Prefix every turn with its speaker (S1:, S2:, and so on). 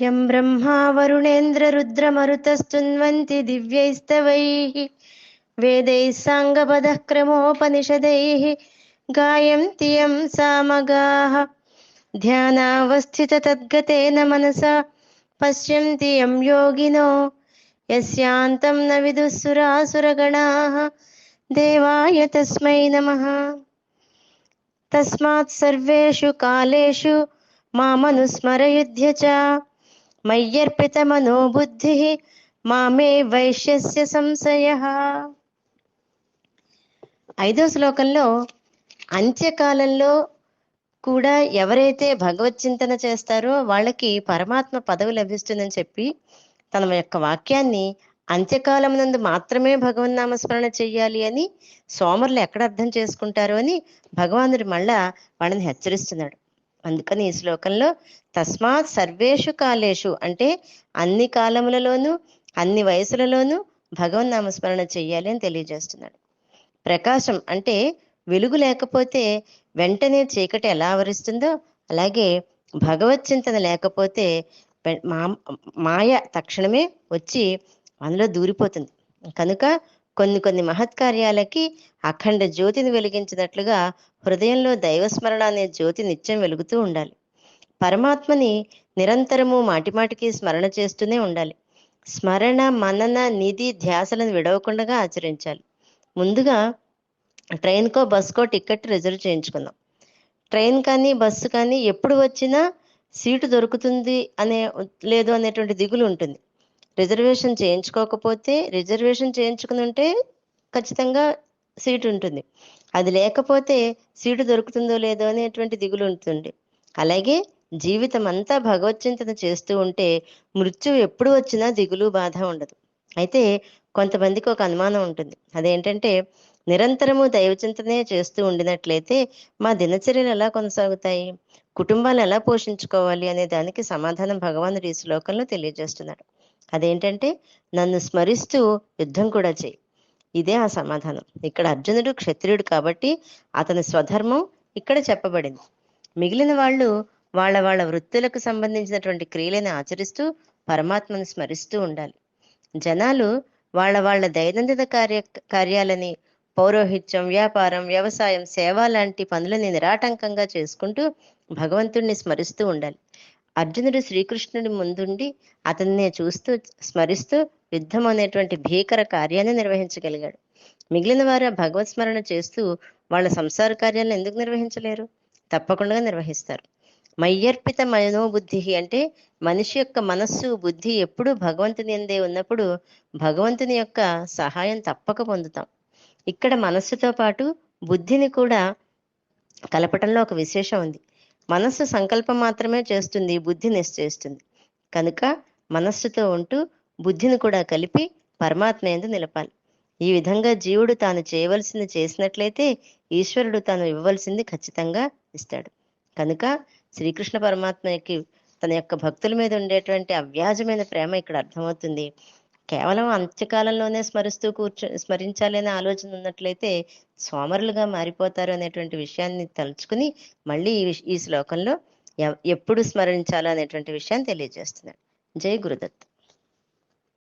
S1: యం బ్రహ్మా వరుణేంద్ర రుద్రమరుతస్తున్వంతి దివ్యైస్తవైః వేదైః సాంగపదః క్రమోపనిషదైః గాయంతి యం సామగాః ధ్యానావస్థితతద్గతేన మనసా పశ్యంతి యం యోగినో యస్యాంతం న విదుః సురాసురగణాః దేవాయ తస్మై నమః. తస్మాత్ సర్వేషు కాలేషు మామనుస్మరయుధ్య చ మయ్యర్పితమనో బుద్ధిః మామే వైశ్యస్య సంశయః. 5వ శ్లోకంలో అంత్యకాలంలో కూడా ఎవరైతే భగవత్ చింతన చేస్తారో వాళ్ళకి పరమాత్మ పదవి లభిస్తుందని చెప్పి తన యొక్క వాక్యాన్ని అంత్యకాలం నందు మాత్రమే భగవన్నామస్మరణ చెయ్యాలి అని సోమరులు ఎక్కడ అర్థం చేసుకుంటారు అని భగవానుడు మళ్ళా వాళ్ళని హెచ్చరిస్తున్నాడు. అందుకని ఈ శ్లోకంలో తస్మాత్ సర్వేషు కాలేషు అంటే అన్ని కాలములలోనూ అన్ని వయసులలోనూ భగవన్నామస్మరణ చెయ్యాలి అని తెలియజేస్తున్నాడు. ప్రకాశం అంటే వెలుగు లేకపోతే వెంటనే చీకటి ఎలా ఆవరిస్తుందో అలాగే భగవత్ చింతన లేకపోతే మాయ తక్షణమే వచ్చి అందులో దూరిపోతుంది. కనుక కొన్ని మహత్కార్యాలకి అఖండ జ్యోతిని వెలిగించినట్లుగా హృదయంలో దైవస్మరణ అనే జ్యోతి నిత్యం వెలుగుతూ ఉండాలి. పరమాత్మని నిరంతరము మాటిమాటికి స్మరణ చేస్తూనే ఉండాలి. స్మరణ మనన నిధి ధ్యాసలను విడవకుండా ఆచరించాలి. ముందుగా ట్రైన్కో బస్కో టికెట్ రిజర్వ్ చేయించుకుందాం. ట్రైన్ కానీ బస్సు కానీ ఎప్పుడు వచ్చినా సీటు దొరుకుతుంది లేదు అనేటువంటి దిగులు ఉంటుంది. రిజర్వేషన్ చేయించుకోకపోతే రిజర్వేషన్ చేయించుకుని ఉంటే ఖచ్చితంగా సీటు ఉంటుంది. అది లేకపోతే సీటు దొరుకుతుందో లేదో అనేటువంటి దిగులు ఉంటుంది. అలాగే జీవితం అంతా భగవచ్చింతన చేస్తూ ఉంటే మృత్యువు ఎప్పుడు వచ్చినా దిగులు బాధ ఉండదు. అయితే కొంతమందికి ఒక అనుమానం ఉంటుంది. అదేంటంటే నిరంతరము దైవచింతనే చేస్తూ ఉండినట్లయితే మా దినచర్యలు ఎలా కొనసాగుతాయి, కుటుంబాలు ఎలా పోషించుకోవాలి అనే దానికి సమాధానం భగవానుడు ఈ శ్లోకంలో తెలియజేస్తున్నాడు. అదేంటంటే నన్ను స్మరిస్తూ యుద్ధం కూడా చేయి. ఇదే ఆ సమాధానం. ఇక్కడ అర్జునుడు క్షత్రియుడు కాబట్టి అతని స్వధర్మం ఇక్కడ చెప్పబడింది. మిగిలిన వాళ్ళు వాళ్ళ వాళ్ళ వృత్తులకు సంబంధించినటువంటి క్రియలను ఆచరిస్తూ పరమాత్మను స్మరిస్తూ ఉండాలి. జనాలు వాళ్ళ వాళ్ళ దైనందిన కార్యాలని పౌరోహిత్యం, వ్యాపారం, వ్యవసాయం, సేవ లాంటి పనులని నిరాటంకంగా చేసుకుంటూ భగవంతుణ్ణి స్మరిస్తూ ఉండాలి. అర్జునుడు శ్రీకృష్ణుడి ముందుండి అతన్నే చూస్తూ స్మరిస్తూ యుద్ధం అనేటువంటి భీకర కార్యాన్ని నిర్వహించగలిగాడు. మిగిలిన వారు భగవత్ స్మరణ చేస్తూ వాళ్ళ సంసార కార్యాలను ఎందుకు నిర్వహించలేరు? తప్పకుండా నిర్వహిస్తారు. మయ్యర్పిత మనోబుద్ధి అంటే మనిషి యొక్క మనస్సు బుద్ధి ఎప్పుడూ భగవంతుని అందే ఉన్నప్పుడు భగవంతుని యొక్క సహాయం తప్పక పొందుతాం. ఇక్కడ మనస్సుతో పాటు బుద్ధిని కూడా కలపటంలో ఒక విశేషం ఉంది. మనస్సు సంకల్పం మాత్రమే చేస్తుంది, బుద్ధి నిశ్చయిస్తుంది. కనుక మనస్సుతో ఉంటూ బుద్ధిని కూడా కలిపి పరమాత్మ యందు నిలపాలి. ఈ విధంగా జీవుడు తాను చేయవలసింది చేసినట్లయితే ఈశ్వరుడు తాను ఇవ్వవలసింది ఖచ్చితంగా ఇస్తాడు. కనుక శ్రీకృష్ణ పరమాత్మకి తన యొక్క భక్తుల మీద ఉండేటువంటి అవ్యాజమైన ప్రేమ ఇక్కడ అర్థమవుతుంది. కేవలం అంత్యకాలంలోనే స్మరించాలి అనే ఆలోచన ఉన్నట్లయితే సోమరులుగా మారిపోతారు అనేటువంటి విషయాన్ని తలుచుకుని మళ్ళీ ఈ శ్లోకంలో ఎప్పుడు స్మరించాలో అనేటువంటి విషయాన్ని తెలియజేస్తున్నాడు. జై గురుదత్.